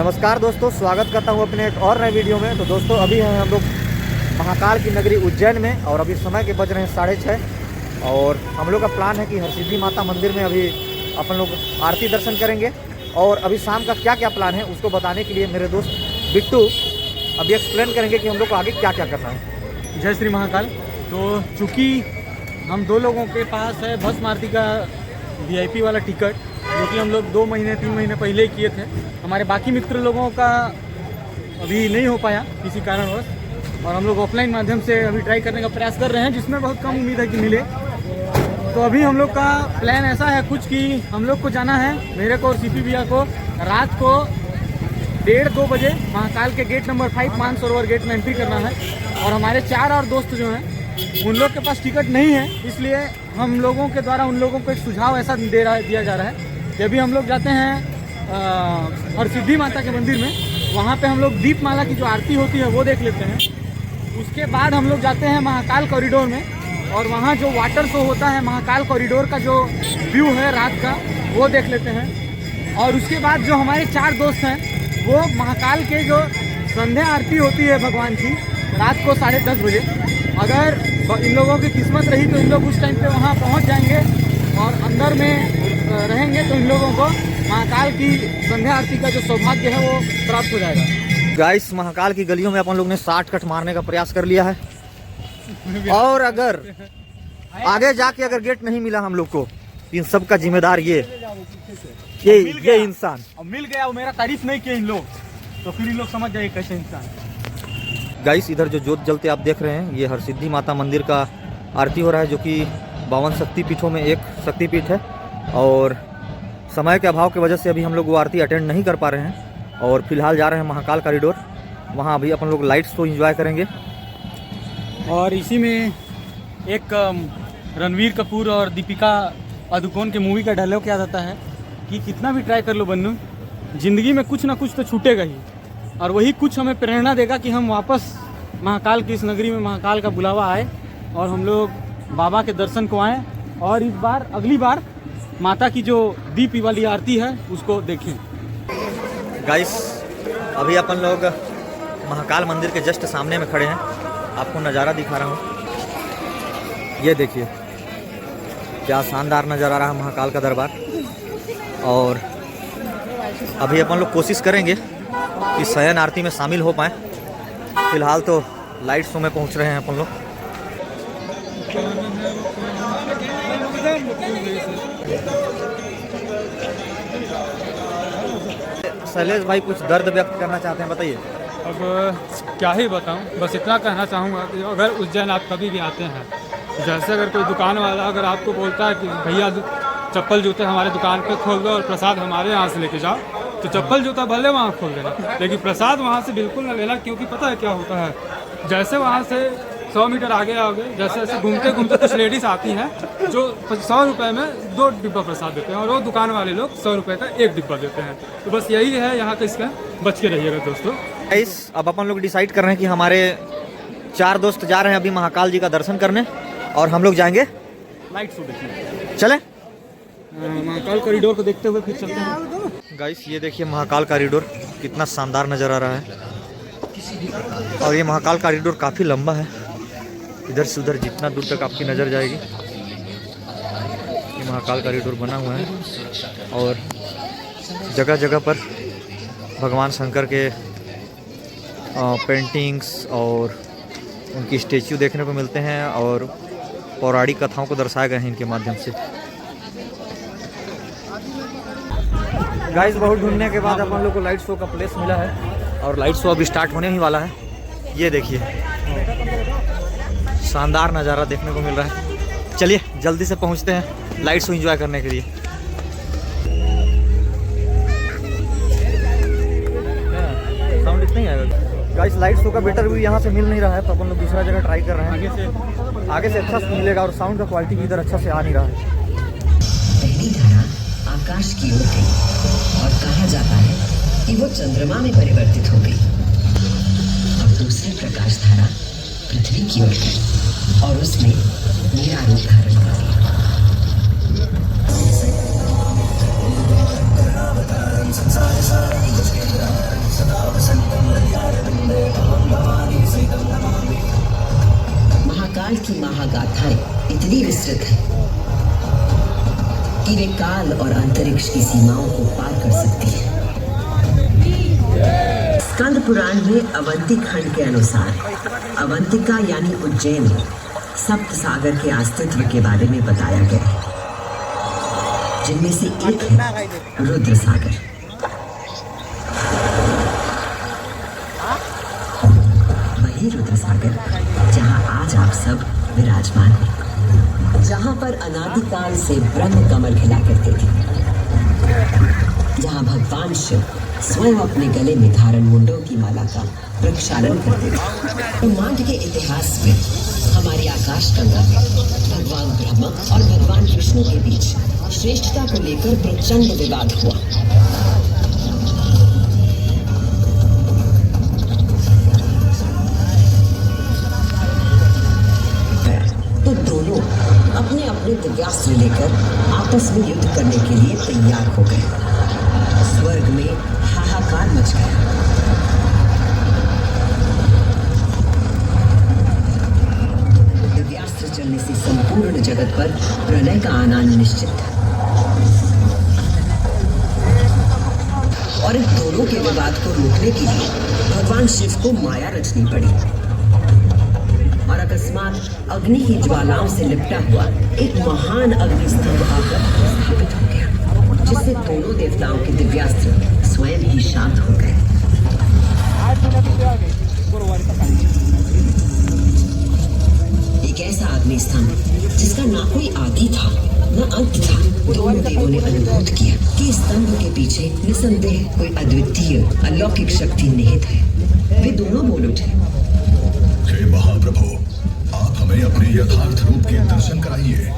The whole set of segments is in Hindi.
नमस्कार दोस्तों, स्वागत करता हूं अपने एक और नए वीडियो में। तो दोस्तों अभी हैं हम लोग महाकाल की नगरी उज्जैन में और अभी समय के बज रहे हैं 6:30 और हम लोग का प्लान है कि हरसिद्धि माता मंदिर में अभी अपन लोग आरती दर्शन करेंगे। और अभी शाम का क्या क्या प्लान है उसको बताने के लिए मेरे दोस्त बिट्टू अभी एक्सप्लेन करेंगे कि हम लोग को आगे क्या क्या करना है। जय श्री महाकाल। तो चूँकि हम दो लोगों के पास है भस्म आरती का VIP वाला टिकट, जो कि हम लोग 2 महीने 3 महीने पहले ही किए थे। हमारे बाकी मित्र लोगों का अभी नहीं हो पाया किसी कारणवश, और हम लोग ऑफलाइन माध्यम से अभी ट्राई करने का प्रयास कर रहे हैं, जिसमें बहुत कम उम्मीद है कि मिले। तो अभी हम लोग का प्लान ऐसा है कुछ कि हम लोग को जाना है, मेरे को और CP भैया को, रात को 1:30-2 बजे महाकाल के गेट नंबर 5 मानसरोवर गेट में एंट्री करना है। और हमारे 4 और दोस्त जो हैं उन लोग के पास टिकट नहीं है, इसलिए हम लोगों के द्वारा उन लोगों को एक सुझाव ऐसा दिया जा रहा है कि अभी हम लोग जाते हैं हरसिद्धि माता के मंदिर में, वहाँ पे हम लोग दीपमाला की जो आरती होती है वो देख लेते हैं। उसके बाद हम लोग जाते हैं महाकाल कॉरिडोर में, और वहाँ जो वाटर शो होता है, महाकाल कॉरिडोर का जो व्यू है रात का वो देख लेते हैं। और उसके बाद जो हमारे 4 दोस्त हैं वो महाकाल के जो संध्या आरती होती है भगवान की रात को 10:30 बजे, अगर इन लोगों की किस्मत रही तो इन लोग उस टाइम पे वहाँ पहुँच जाएंगे और अंदर में रहेंगे, तो इन लोगों को महाकाल की संध्या आरती का जो सौभाग्य है वो प्राप्त हो जाएगा। गाइस, महाकाल की गलियों में अपन लोग ने 60 कट मारने का प्रयास कर लिया है, और अगर आगे जाके अगर गेट नहीं मिला हम लोग को, इन सब का जिम्मेदार ये इंसान। अब मिल गया, वो मेरा तारीफ नहीं किया इन लोग, तो फिर इन लोग समझ जाए कैसे इंसान। गाइस, इधर जो जोत जलते आप देख रहे हैं ये हरसिद्धि माता मंदिर का आरती हो रहा है, जो कि 52 शक्तिपीठों में एक शक्तिपीठ है। और समय के अभाव की वजह से अभी हम लोग वो आरती अटेंड नहीं कर पा रहे हैं, और फिलहाल जा रहे हैं महाकाल कॉरिडोर। वहाँ अभी अपन लोग लाइट्स को एंजॉय करेंगे। और इसी में एक रणवीर कपूर और दीपिका पादुकोण के मूवी का डायलॉग याद आता है कि कितना भी ट्राई कर लो बन्नू, जिंदगी में कुछ ना कुछ तो छूटेगा ही, और वही कुछ हमें प्रेरणा देगा कि हम वापस महाकाल की इस नगरी में महाकाल का बुलावा आए और हम लोग बाबा के दर्शन को आएँ, और इस बार अगली बार माता की जो दीप वाली आरती है उसको देखें। गाइस, अभी अपन लोग महाकाल मंदिर के जस्ट सामने में खड़े हैं, आपको नज़ारा दिखा रहा हूँ। ये देखिए क्या शानदार नज़र आ रहा है महाकाल का दरबार। और अभी अपन लोग कोशिश करेंगे कि शयन आरती में शामिल हो पाएँ। फिलहाल तो लाइट शो में पहुँच रहे हैं अपन लोग। शैलेश भाई कुछ दर्द व्यक्त करना चाहते हैं, बताइए। अब क्या ही बताऊं, बस इतना कहना चाहूँगा कि अगर उज्जैन आप कभी भी आते हैं, जैसे अगर कोई दुकान वाला अगर आपको बोलता है कि भैया चप्पल जूते हमारे दुकान पे खोल दो और प्रसाद हमारे यहाँ से लेके जाओ, तो चप्पल जूता भले वहाँ खोल देना, लेकिन प्रसाद वहाँ से बिल्कुल ना लेना। क्योंकि पता है क्या होता है, जैसे वहाँ से 100 मीटर आगे आओगे, जैसे जैसे घूमते घूमते कुछ लेडीज़ आती हैं जो 100 रुपये में 2 डिब्बा प्रसाद देते हैं, और वो दुकान वाले लोग 100 रुपये का 1 डिब्बा देते हैं। तो बस यही है यहाँ का, इसका बच के रहिएगा दोस्तों। अब अपन लोग डिसाइड कर रहे हैं कि हमारे 4 दोस्त जा रहे हैं अभी महाकाल जी का दर्शन करने, और हम लोग जाएंगे लाइट शो देखिए। चलें महाकाल कॉरिडोर को देखते हुए फिर चलते हैं। गाइस, ये देखिए महाकाल कॉरिडोर कितना शानदार नज़र आ रहा है, और ये महाकाल कॉरिडोर काफ़ी लंबा है। इधर से उधर जितना दूर तक आपकी नज़र जाएगी ये महाकाल कॉरिडोर बना हुआ है, और जगह जगह पर भगवान शंकर के पेंटिंग्स और उनकी स्टेच्यू देखने को मिलते हैं, और पौराणिक कथाओं को दर्शाए गए हैं इनके माध्यम से। गाइस, बहुत ढूंढने के बाद अपन लोग को लाइट शो का प्लेस मिला है, और लाइट शो अभी स्टार्ट होने ही वाला है। ये देखिए शानदार नज़ारा देखने को मिल रहा है। चलिए जल्दी से पहुंचते हैं लाइट शो एंजॉय करने के लिए। साउंड इतना ही आएगा। गाइस, लाइट शो का बेटर व्यू यहाँ से मिल नहीं रहा है, तो अपन लोग दूसरा जगह ट्राई कर रहे हैं। आगे से अच्छा मिलेगा, और साउंड का क्वालिटी भी इधर अच्छा से आ नहीं रहा है। पहली धारा आकाश की ओर गई, और कहा जाता है कि वो चंद्रमा में परिवर्तित हो गई, और दूसरी प्रकाश धारा पृथ्वी की ओर गई, और उसने मेरा रूप धारण कर लिया। कि वे काल और अंतरिक्ष की सीमाओं को पार कर सकती है। स्कंद पुराण में अवंती खंड के अनुसार अवंतिका यानी उज्जैन सप्त सागर के अस्तित्व के बारे में बताया गया है, जिनमें से एक है रुद्र सागर। वही रुद्र सागर जहां आज आप सब विराजमान हैं, जहां पर अनादिकाल से ब्रह्म कमल खिला करते थे, जहां भगवान शिव स्वयं अपने गले में धारण मुंडों की माला का प्रक्षालन करते थे। ब्रह्मांड के इतिहास में हमारी आकाश गंगा में भगवान ब्रह्मा और भगवान विष्णु के बीच श्रेष्ठता को लेकर प्रचंड विवाद हुआ। तो दोनों अपने अपने दिव्यास्त्र लेकर आपस में युद्ध करने के लिए तैयार हो गए। स्वर्ग में हाहाकार मच गया। दिव्यास्त्र चलने से संपूर्ण जगत पर प्रलय का आना निश्चित था और इन दोनों के विवाद को रोकने के लिए भगवान शिव को माया रचनी पड़ी और अकस्मात अग्नि की ज्वालाओं से लिपटा हुआ एक महान अग्निस्तंभ आकर स्थापित हो गया, जिससे दोनों देवताओं के दिव्यास्त्र स्वयं ही शांत हो गए। एक ऐसा अग्निस्तंभ जिसका ना कोई आदि था न अंत था। दोनों देवों ने अनुभूत किया कि इस स्तंभ के पीछे निसंदेह कोई अद्वितीय अलौकिक शक्ति निहित है। वे दोनों बोल उठे, हे महाप्रभु, आप हमें अपने यथार्थ रूप के दर्शन कराइए।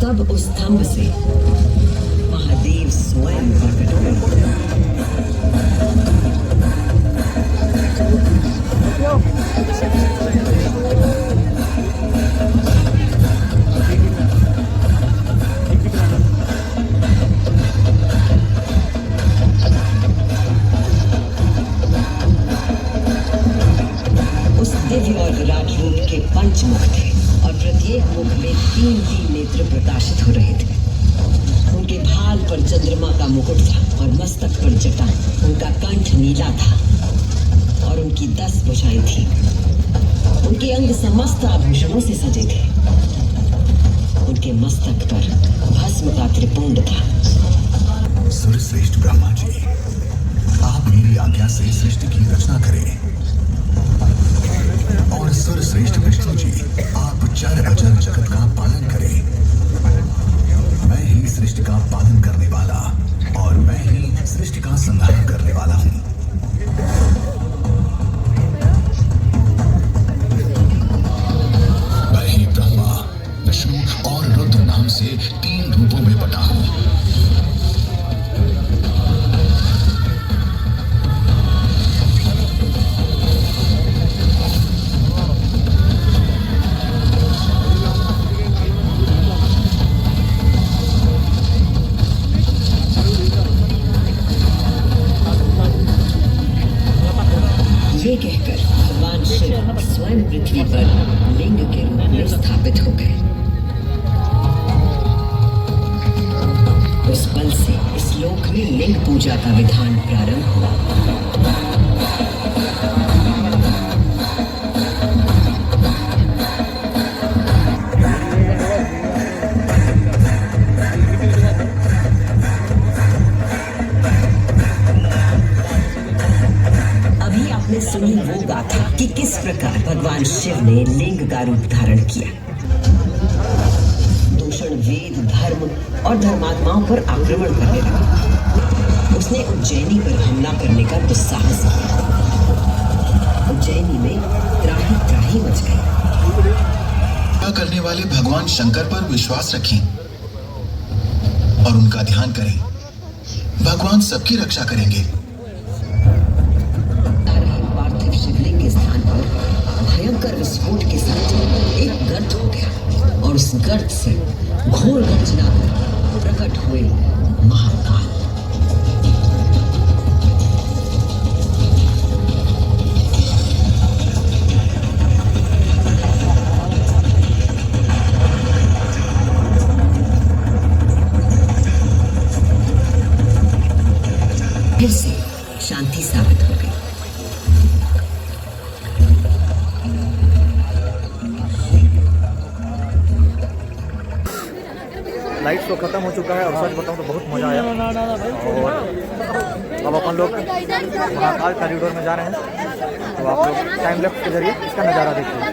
तब उस स्तंभ से महादेव स्वयं प्रकट हुए। उस दिव्य और विराट रूप के पंचमुख थे और प्रत्येक मुख में 3 नेत्र प्रकाशित हो रहे थे। उनके भाल पर चंद्रमा का मुकुट था और मस्तक पर जटा। उनका कंठ नीला था और उनकी 10 भुजाएं थीं। उनके अंग समस्त आभूषणों से सजे थे। उनके मस्तक पर भस्म का त्रिपुंड था। सर्वश्रेष्ठ ब्रह्मा जी, आप मेरी आज्ञा से सृष्टि की रचना करें और सर्वश्रेष्ठ विष्णु जी, आप चर अचर जगत का पालन करें। मैं ही सृष्टि का पालन करने वाला और मैं ही सृष्टि का संहार करने वाला हूँ। मैं ही ब्रह्मा, विष्णु और रुद्र नाम से 3 रूपों में बटा हूँ। ये कहकर भगवान शिव स्वयं पृथ्वी पर लिंग के रूप में स्थापित हो गए। उस पल से इस लोक में लिंग पूजा का विधान प्रारंभ हुआ। आपने सुनी वो गाथा कि किस प्रकार भगवान शिव ने लिंग का रूप धारण किया। दूषण वेद, धर्म और धर्मात्माओं पर आक्रमण करने लगा। उसने उज्जैनी पर हमला करने का दुस्साहस किया। उज्जैनी में त्राही त्राही मच गई। करने वाले भगवान शंकर पर विश्वास रखें और उनका ध्यान करें। भगवान सबकी रक्षा करेंगे। शिवलिंग के स्थान पर भयंकर विस्फोट के साथ एक गर्त हो गया और उस गर्त से घोर गर्जना कर प्रकट हुए महाकाल। फिर से शांति साबित हो गई। लाइट तो ख़त्म हो चुका है और सच बताऊं तो बहुत मज़ा आया। और अब अपन लोग महाकाल कॉरिडोर में जा रहे हैं, तो आप लोग टाइम लैप्स के जरिए इसका नज़ारा देखते हैं।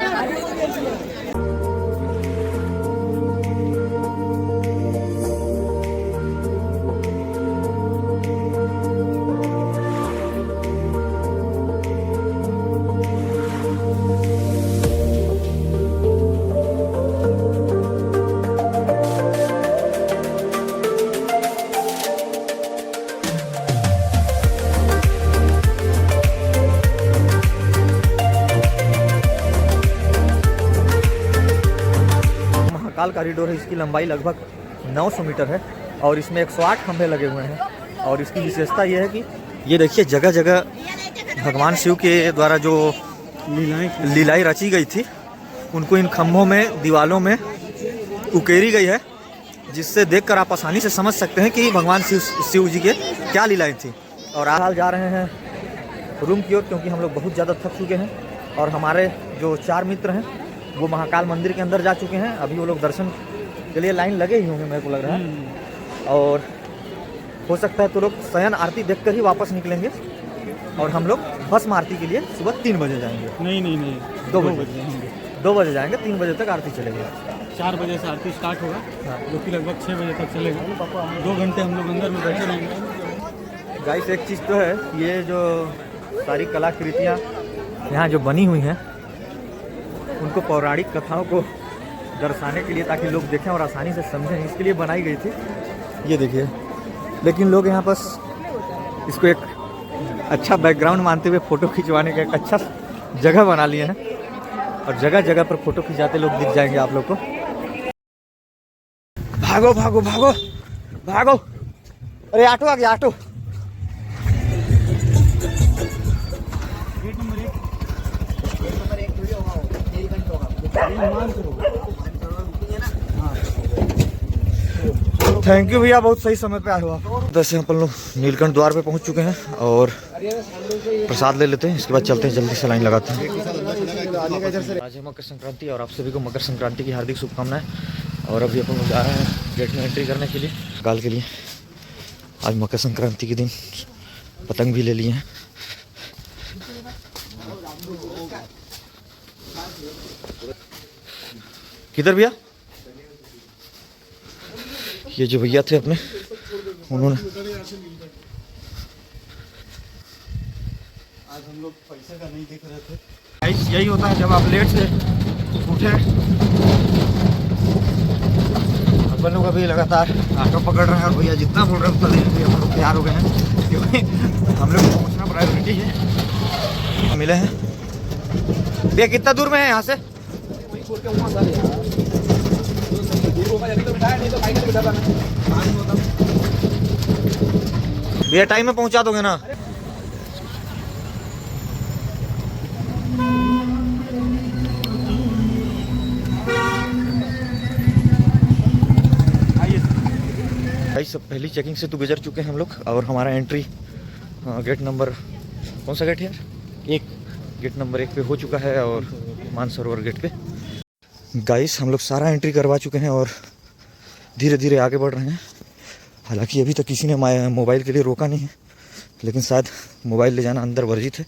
महाकाल कॉरिडोर है, इसकी लंबाई लगभग 900 मीटर है और इसमें 108 खंभे लगे हुए हैं। और इसकी विशेषता ये है कि ये देखिए जगह जगह भगवान शिव के द्वारा जो लीलाएं रची गई थी उनको इन खंभों में, दीवालों में उकेरी गई है, जिससे देखकर आप आसानी से समझ सकते हैं कि भगवान शिव जी के क्या लीलाएं थी। और आज जा रहे हैं रूम की ओर, क्योंकि हम लोग बहुत ज़्यादा थक चुके हैं और हमारे जो 4 मित्र हैं वो महाकाल मंदिर के अंदर जा चुके हैं। अभी वो लोग दर्शन के लिए लाइन लगे ही होंगे मेरे को लग रहा है, और हो सकता है तो लोग शयन आरती देखकर ही वापस निकलेंगे और हम लोग भस्म आरती के लिए सुबह 3 बजे जाएंगे। नहीं 2 बजे 2 बजे जाएंगे, 3 बजे तक आरती चलेगी। 4 बजे से आरती स्टार्ट होगा, जो कि लगभग 6 बजे तक चलेगा। 2 घंटे हम लोग अंदर में बैठे रहेंगे। गाइस एक चीज़ तो है, ये जो सारी कलाकृतियाँ यहाँ जो बनी हुई हैं उनको पौराणिक कथाओं को दर्शाने के लिए, ताकि लोग देखें और आसानी से समझें, इसके लिए बनाई गई थी। ये देखिए, लेकिन लोग यहाँ बस इसको एक अच्छा बैकग्राउंड मानते हुए फ़ोटो खिंचवाने का एक अच्छा जगह बना लिए हैं और जगह जगह पर फ़ोटो खिंचाते लोग दिख जाएंगे आप लोग को। भागो भागो भागो भागो, अरे ऑटो आ गया, ऑटो। थैंक यू भैया, बहुत सही समय पे आए हो आप। वैसे अपन लोग नीलकंठ द्वार पे पहुंच चुके हैं और प्रसाद ले लेते हैं, इसके बाद चलते हैं, जल्दी से लाइन लगाते हैं। आज है मकर संक्रांति और आप सभी को मकर संक्रांति की हार्दिक शुभकामनाएं। और अभी अपन लोग जा रहे हैं गेट में एंट्री करने के लिए, काल के लिए। आज मकर संक्रांति के दिन पतंग भी ले लिए हैं। किधर भैया? ये जो भैया थे अपने, उन्होंने आज हम लोग पैसे का नहीं देख रहे थे। यही होता है जब आप लेट से उठे। अपन लोग अभी लगातार ऑटो पकड़ रहे हैं और भैया जितना बोल रहे हैं उतना देने के लिए हम लोग तैयार हो गए हैं, क्योंकि हम लोग को पहुँचना प्रायोरिटी है। मिले हैं भैया, कितना दूर में है यहाँ से? भैया टाइम में पहुंचा दोगे ना? भाई सब पहली चेकिंग से तो गुजर चुके हैं हम लोग और हमारा एंट्री गेट नंबर, कौन सा गेट है यार? 1, गेट नंबर 1 पे हो चुका है और मानसरोवर गेट पे। गाइस हम लोग सारा एंट्री करवा चुके हैं और धीरे धीरे आगे बढ़ रहे हैं। हालांकि अभी तक किसी ने मोबाइल के लिए रोका नहीं है, लेकिन शायद मोबाइल ले जाना अंदर वर्जित है।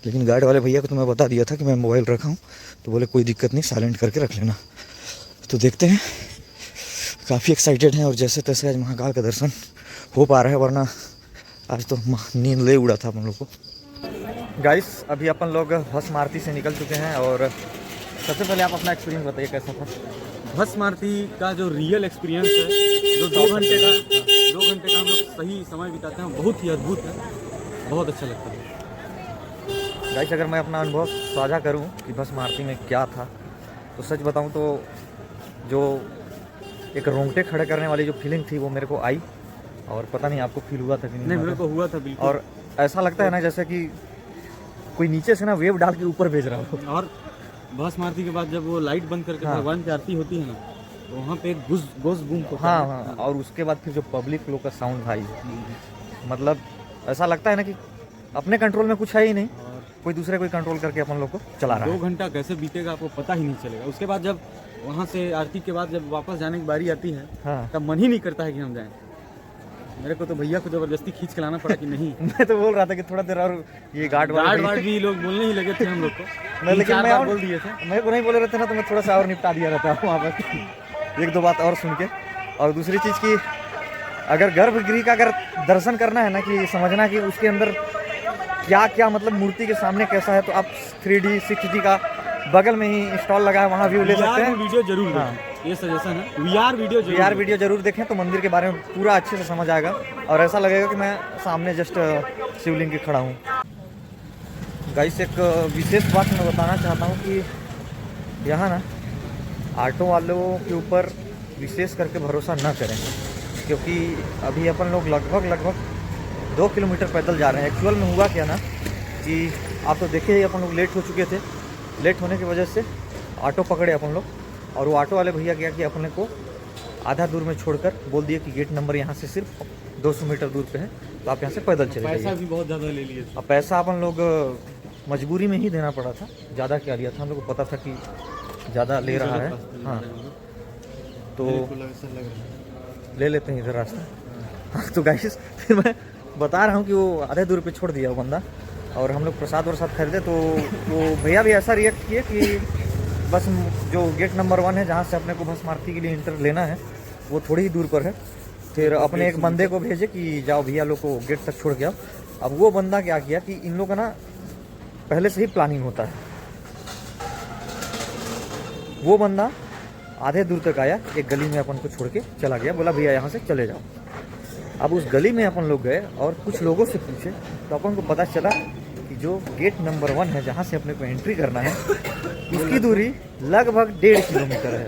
लेकिन गार्ड वाले भैया को तो मैं बता दिया था कि मैं मोबाइल रखा हूँ, तो बोले कोई दिक्कत नहीं, साइलेंट करके रख लेना। तो देखते हैं, काफ़ी एक्साइटेड हैं और जैसे तैसे आज महाकाल का दर्शन हो पा रहा है, वरना आज तो नींद ले उड़ा था अपन लोग को। गाइस अभी अपन लोग भस्म आरती से निकल चुके हैं और सबसे पहले आप अपना एक्सपीरियंस बताइए कैसा था? भस्म आरती का जो रियल एक्सपीरियंस है, जो 2 घंटे का हम लोग सही समय बिताते हैं, बहुत ही अद्भुत है, बहुत अच्छा लगता है। गाइस अगर मैं अपना अनुभव साझा करूं कि भस्म आरती में क्या था, तो सच बताऊं तो जो एक रोंगटे खड़े करने वाली जो फीलिंग थी वो मेरे को आई। और पता नहीं आपको फील हुआ था कि नहीं? मेरे को हुआ था बिल्कुल। और ऐसा लगता है ना जैसे कि कोई नीचे से ना वेव डाल के ऊपर भेज रहा हो। और भस्म आरती के बाद जब वो लाइट बंद करके भगवान की आरती होती है ना, तो वहाँ पे एक गोस बूम होता है। हाँ, और उसके बाद फिर जो पब्लिक लोग का साउंड भाई, मतलब ऐसा लगता है ना कि अपने कंट्रोल में कुछ है ही नहीं, कोई दूसरे कोई कंट्रोल करके अपन लोग को चला रहा 2 है। घंटा कैसे बीतेगा आपको पता ही नहीं चलेगा। उसके बाद जब वहाँ से आरती के बाद जब वापस जाने की बारी आती है हाँ तब मन ही नहीं करता है कि हम जाएं। मेरे को तो भैया को जबरदस्ती खींच के लाना पड़ा कि नहीं। मैं तो बोल रहा था कि थोड़ा देर और ये गार्ड गार्ड भी लोग बोलने ही लगे थे हम लोग को। मैं लेकिन 3-4 मैं बार और बोल दिए थे। मेरे को नहीं बोले रहते ना तो मैं थोड़ा सा और निपटा दिया रहता वहाँ पर 1-2 बात और सुन के। और दूसरी चीज़ की अगर गर्भगृह का अगर दर्शन करना है ना कि समझना कि उसके अंदर क्या क्या मतलब मूर्ति के सामने कैसा है, तो आप 3D 6D का बगल में ही स्टॉल लगा है, वहाँ व्यू ले सकते हैं। वीडियो जरूर हाँ। देखें, ये सजेशन है। VR वीडियो जरूर देखें तो मंदिर के बारे में पूरा अच्छे से समझ आएगा और ऐसा लगेगा कि मैं सामने जस्ट शिवलिंग के खड़ा हूँ। गाइस एक विशेष बात मैं बताना चाहता हूँ कि यहाँ ना ऑटो वालों के ऊपर विशेष करके भरोसा ना करें, क्योंकि अभी अपन लोग लगभग 2 किलोमीटर पैदल जा रहे हैं। एक्चुअल में हुआ क्या ना कि आप तो देखे ही अपन लोग लेट हो चुके थे। लेट होने की वजह से ऑटो पकड़े अपन लोग, और वो ऑटो वाले भैया क्या किया अपने को आधा दूर में छोड़कर बोल दिए कि गेट नंबर यहाँ से सिर्फ 200 मीटर दूर पे है, तो आप यहाँ से पैदल चले पैसा जाइए। भी बहुत ज़्यादा ले लिए थे। अब पैसा अपन लोग मजबूरी में ही देना पड़ा था, ज़्यादा क्या लिया था, हम लोग को पता था कि ज़्यादा ले रहा है। हाँ तो ले लेते हैं इधर रास्ता। हाँ तो गाइस फिर मैं बता रहा हूँ कि वो आधे दूर पे छोड़ दिया वो बंदा, और हम लोग प्रसाद वरसाद खरीदे तो वो भैया भी ऐसा रिएक्ट किए कि बस जो गेट नंबर 1 है जहाँ से अपने को भस्म आरती के लिए इंटर लेना है वो थोड़ी ही दूर पर है। फिर अपने एक बंदे को भेजे कि जाओ भैया लोग को गेट तक छोड़ के आओ। अब वो बंदा क्या किया कि इन लोग का ना पहले से ही प्लानिंग होता है। वो बंदा आधे दूर तक आया, एक गली में अपन को छोड़ के चला गया, बोला भैया यहाँ से चले जाओ। अब उस गली में अपन लोग गए और कुछ लोगों से पूछे तो अपन को पता चला कि जो गेट नंबर 1 है जहाँ से अपने को एंट्री करना है उसकी दूरी लगभग 1.5 किलोमीटर है।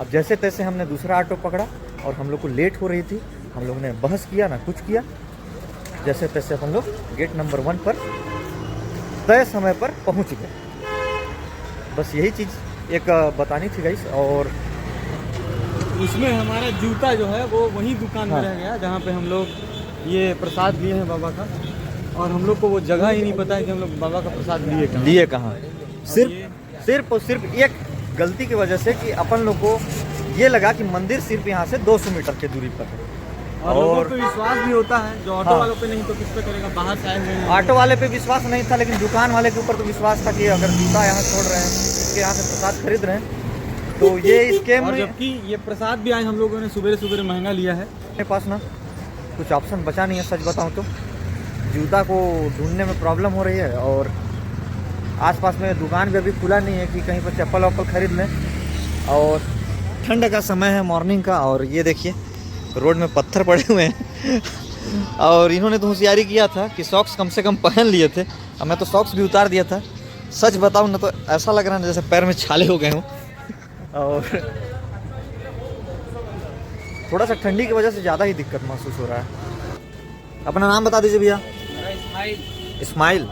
अब जैसे तैसे हमने दूसरा ऑटो पकड़ा और हम लोग को लेट हो रही थी, हम लोग ने बहस किया ना कुछ किया, जैसे तैसे अपन लोग गेट नंबर 1 पर तय समय पर पहुँच गए। बस यही चीज़ एक बतानी थी गाइस। और उसमें हमारा जूता जो है वो वही दुकान में रह गया जहाँ पे हम लोग ये प्रसाद लिए हैं बाबा का, और हम लोग को वो जगह ही नहीं पता है कि हम लोग बाबा का प्रसाद लिए कहाँ। सिर्फ और सिर्फ एक गलती की वजह से कि अपन लोग को ये लगा कि मंदिर सिर्फ यहाँ से 200 मीटर की दूरी पर है, और लोगों पे विश्वास भी होता है जो ऑटो हाँ। वालों पे नहीं तो किस पे करेगा, बाहर से आए हुए हैं। ऑटो वाले पे विश्वास नहीं था, लेकिन दुकान वाले के ऊपर तो विश्वास था कि अगर जूता यहाँ छोड़ रहे हैं, इसके यहाँ से प्रसाद खरीद रहे हैं तो ये स्कैम और में। जबकि ये प्रसाद भी आज हम लोगों ने सुबह महंगा लिया है। मेरे पास ना कुछ ऑप्शन बचा नहीं है, सच बताऊं तो जूता को ढूंढने में प्रॉब्लम हो रही है, और आसपास में दुकान भी अभी खुला नहीं है कि कहीं पर चप्पल वप्पल खरीद लें। और ठंड का समय है मॉर्निंग का, और ये देखिए रोड में पत्थर पड़े हुए हैं और इन्होंने तो होशियारी किया था कि सॉक्स कम से कम पहन लिए थे, अब मैं तो सॉक्स भी उतार दिया था। सच बताऊं ना तो ऐसा लग रहा है जैसे पैर में छाले हो गए हों, और थोड़ा सा ठंडी की वजह से ज़्यादा ही दिक्कत महसूस हो रहा है। अपना नाम बता दीजिए भैया। इस्माइल।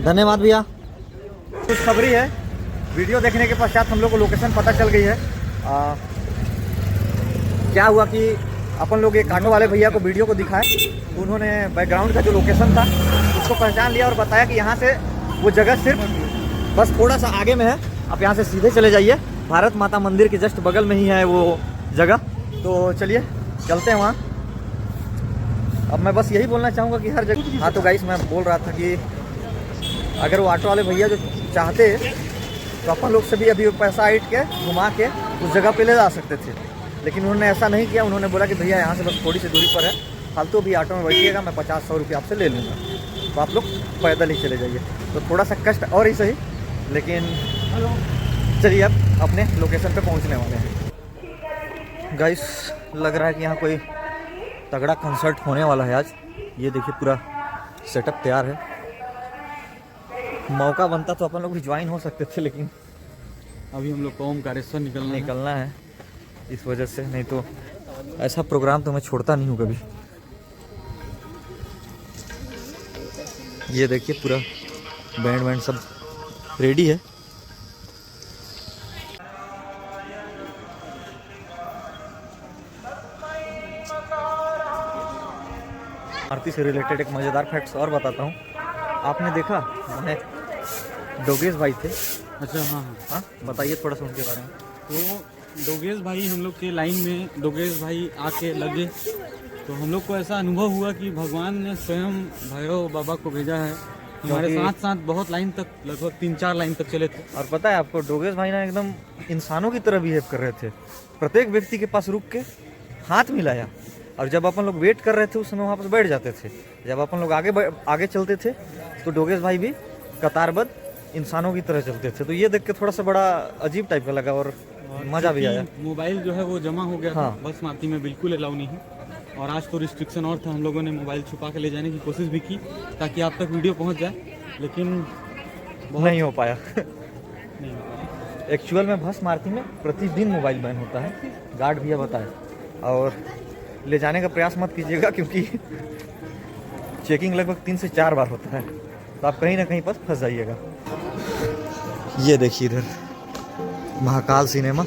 धन्यवाद भैया। कुछ खबरी है, वीडियो देखने के पश्चात हम लोग को लोकेशन पता चल गई है। क्या हुआ कि अपन लोग एक ऑटो वाले भैया को वीडियो को दिखाए, उन्होंने बैकग्राउंड का जो लोकेशन था उसको पहचान लिया और बताया कि यहाँ से वो जगह सिर्फ बस थोड़ा सा आगे में है, आप यहाँ से सीधे चले जाइए, भारत माता मंदिर के जस्ट बगल में ही है वो जगह। तो चलिए चलते हैं वहाँ। अब मैं बस यही बोलना चाहूँगा कि हर जगह। हाँ तो गाइस मैं बोल रहा था कि अगर वो ऑटो वाले भैया जो चाहते तो अपन लोग से भी अभी पैसा ऐड के घुमा के उस जगह पे ले जा सकते थे, लेकिन उन्होंने ऐसा नहीं किया। उन्होंने बोला कि भैया यहाँ से बस थोड़ी सी दूरी पर है, फालतू भी ऑटो में बैठिएगा, मैं 50-100 रुपये आपसे ले लूँगा, तो आप लोग पैदल ही चले जाइए। तो थोड़ा सा कष्ट और ही सही, लेकिन चलिए अब अपने लोकेशन पे पहुँचने वाले हैं। गाइस लग रहा है कि यहाँ कोई तगड़ा कंसर्ट होने वाला है आज। ये देखिए पूरा सेटअप तैयार है। मौका बनता तो अपन लोग भी ज्वाइन हो सकते थे, लेकिन अभी हम लोग को ओमकारेश्वर निकलना है इस वजह से, नहीं तो ऐसा प्रोग्राम तो मैं छोड़ता नहीं हूँ कभी। ये देखिए पूरा बैंड वैंड सब रेडी है। आरती से रिलेटेड एक मज़ेदार फैक्ट्स और बताता हूँ। आपने देखा मैं डोगेश भाई थे। अच्छा, हाँ हाँ। हाँ, बताइए थोड़ा सा उनके बारे में। तो डोगेश भाई हम लोग के लाइन में डोगेश भाई आके लगे, तो हम लोग को ऐसा अनुभव हुआ कि भगवान ने स्वयं भैरव बाबा को भेजा है। हमारे साथ साथ बहुत लाइन तक, लगभग 3-4 लाइन तक चले थे। और पता है आपको, डोगेश भाई ना एकदम इंसानों की तरह बिहेव कर रहे थे। प्रत्येक व्यक्ति के पास रुक के हाथ मिलाया, और जब अपन लोग वेट कर रहे थे उस समय वहाँ पर बैठ जाते थे। जब अपन लोग आगे चलते थे तो डोगेश भाई भी कतारबद्ध इंसानों की तरह चलते थे। तो ये देख के थोड़ा सा बड़ा अजीब टाइप का लगा और मज़ा भी आया। मोबाइल जो है वो जमा हो गया था। हाँ। बस मार्ती में बिल्कुल अलाउ नहीं है, और आज तो रिस्ट्रिक्शन और था। हम लोगों ने मोबाइल छुपा के ले जाने की कोशिश भी की ताकि आप तक वीडियो पहुंच जाए, लेकिन नहीं हो पाया। नहीं हो पाया। एक्चुअल में भस्म आरती में प्रतिदिन मोबाइल बैन होता है, गार्ड भैया बताए। और ले जाने का प्रयास मत कीजिएगा, क्योंकि चेकिंग लगभग 3 से 4 बार होता है, तो आप कहीं ना कहीं पर फंस जाइएगा। ये देखिए इधर महाकाल सिनेमा,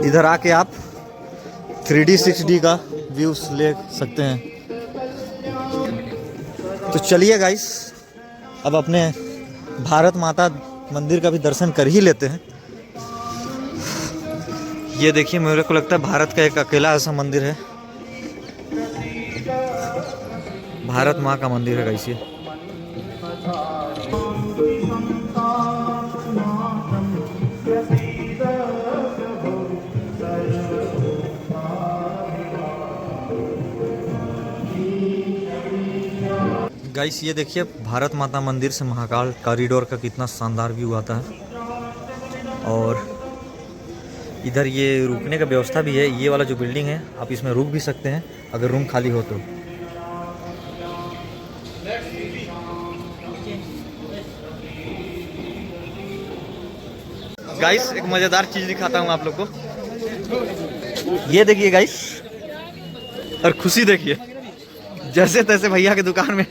इधर आके आप 3D 6D का व्यूज ले सकते हैं। तो चलिए गाइस, अब अपने भारत माता मंदिर का भी दर्शन कर ही लेते हैं। ये देखिए, मेरे को लगता है भारत का एक अकेला ऐसा मंदिर है, भारत माँ का मंदिर है गाइस ये। गाइस ये देखिए, भारत माता मंदिर से महाकाल कॉरिडोर का कितना शानदार व्यू आता है। और इधर ये रुकने का व्यवस्था भी है। ये वाला जो बिल्डिंग है, आप इसमें रुक भी सकते हैं अगर रूम खाली हो तो। गाइस एक मज़ेदार चीज़ दिखाता हूँ आप लोग को। ये देखिए गाइस, और खुशी देखिए, जैसे तैसे भैया के दुकान में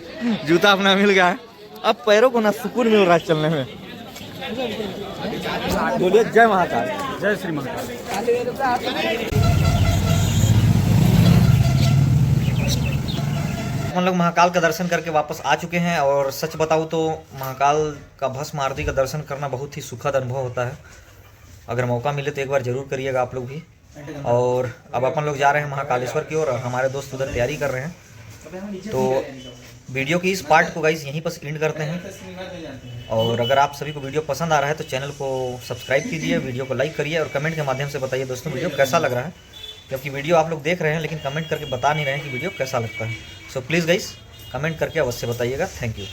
जूता अपना मिल गया है। अब पैरों को ना सुकून मिल रहा है चलने में। बोलिए जय महाकाल। जय श्री महाकाल। हम लोग महाकाल का दर्शन करके वापस आ चुके हैं, और सच बताऊँ तो महाकाल का भस्म आरती का दर्शन करना बहुत ही सुखद अनुभव होता है। अगर मौका मिले तो एक बार ज़रूर करिएगा आप लोग भी। और अब अपन लोग जा रहे हैं महाकालेश्वर की ओर, और हमारे दोस्त उधर तैयारी कर रहे हैं। तो वीडियो की इस पार्ट को गाइस यहीं पर एंड करते हैं। और अगर आप सभी को वीडियो पसंद आ रहा है तो चैनल को सब्सक्राइब कीजिए, वीडियो को लाइक करिए, और कमेंट के माध्यम से बताइए दोस्तों वीडियो कैसा लग रहा है। क्योंकि वीडियो आप लोग देख रहे हैं लेकिन कमेंट करके बता नहीं रहे हैं कि वीडियो कैसा लगता है। सो प्लीज़ गाइस कमेंट करके अवश्य बताइएगा। Thank you.